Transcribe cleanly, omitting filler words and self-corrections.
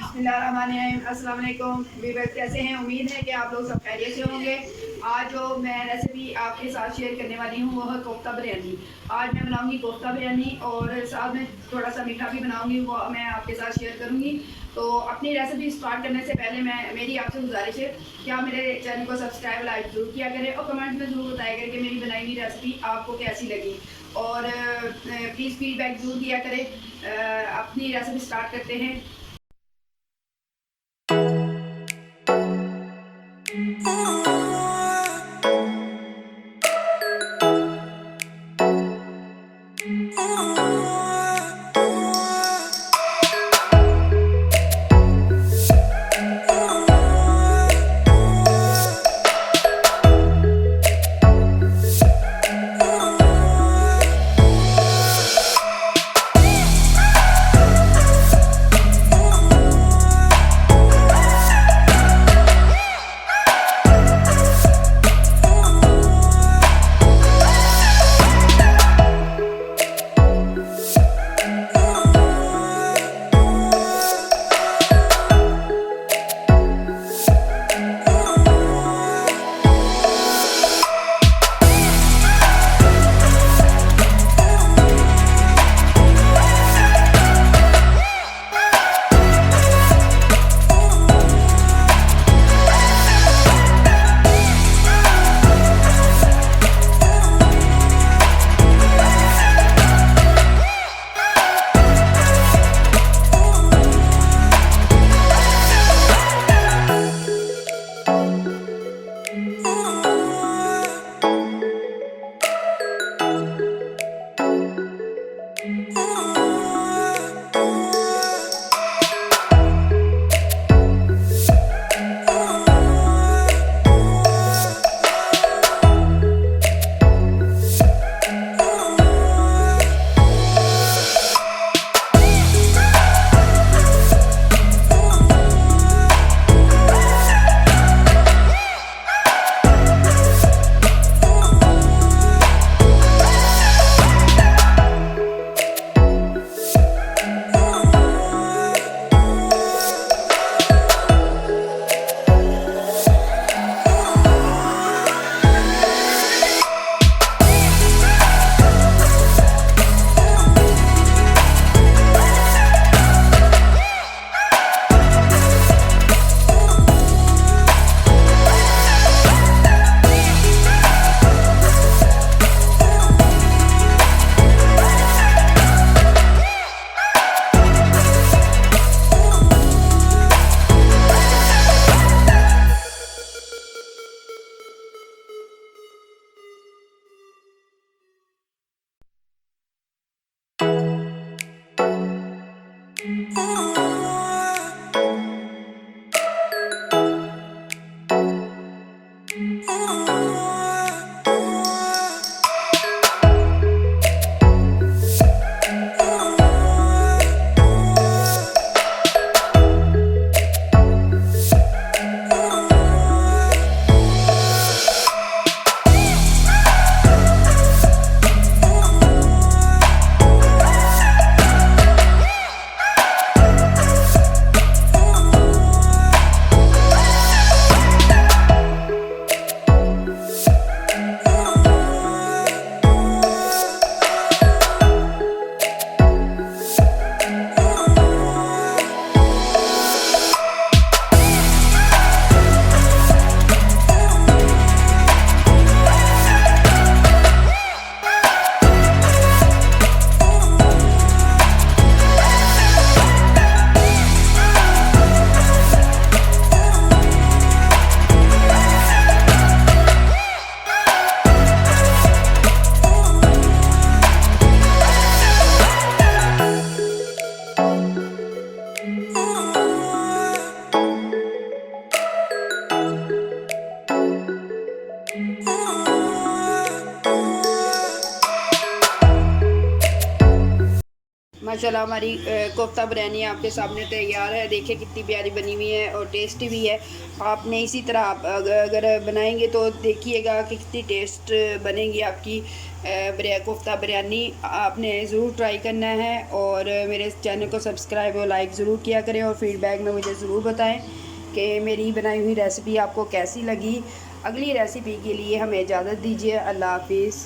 बिस्मिल्लाहिर्रहमानिर्रहीम। अस्सलाम वालेकुम व्यूअर्स, कैसे हैं? उम्मीद है कि आप लोग सब खैरियत से होंगे। आज जो मैं रेसिपी आपके साथ शेयर करने वाली हूँ वो है कोफ्ता बिरयानी। आज मैं बनाऊँगी कोफ्ता बिरयानी और साथ में थोड़ा सा मीठा भी बनाऊँगी, वो मैं आपके साथ शेयर करूँगी। तो अपनी रेसिपी स्टार्ट करने से पहले मेरी आपसे गुजारिश है कि आप मेरे चैनल को सब्सक्राइब लाइक ज़रूर किया करें और कमेंट में ज़रूर बताया करें कि मेरी बनाई हुई रेसिपी आपको कैसी लगी। और प्लीज़ फीडबैक ज़रूर दिया करें। अपनी रेसिपी स्टार्ट करते हैं। माशाल्लाह हमारी कोफ्ता बिरयानी आपके सामने तैयार है। देखिए कितनी प्यारी बनी हुई है और टेस्टी भी है। आपने इसी तरह आप अगर बनाएंगे तो देखिएगा कि कितनी टेस्ट बनेगी आपकी कोफ्ता बिरयानी। आपने ज़रूर ट्राई करना है और मेरे चैनल को सब्सक्राइब और लाइक ज़रूर किया करें और फीडबैक में मुझे ज़रूर बताएं कि मेरी बनाई हुई रेसिपी आपको कैसी लगी। अगली रेसिपी के लिए हमें इजाज़त दीजिए। अल्लाह हाफिज़।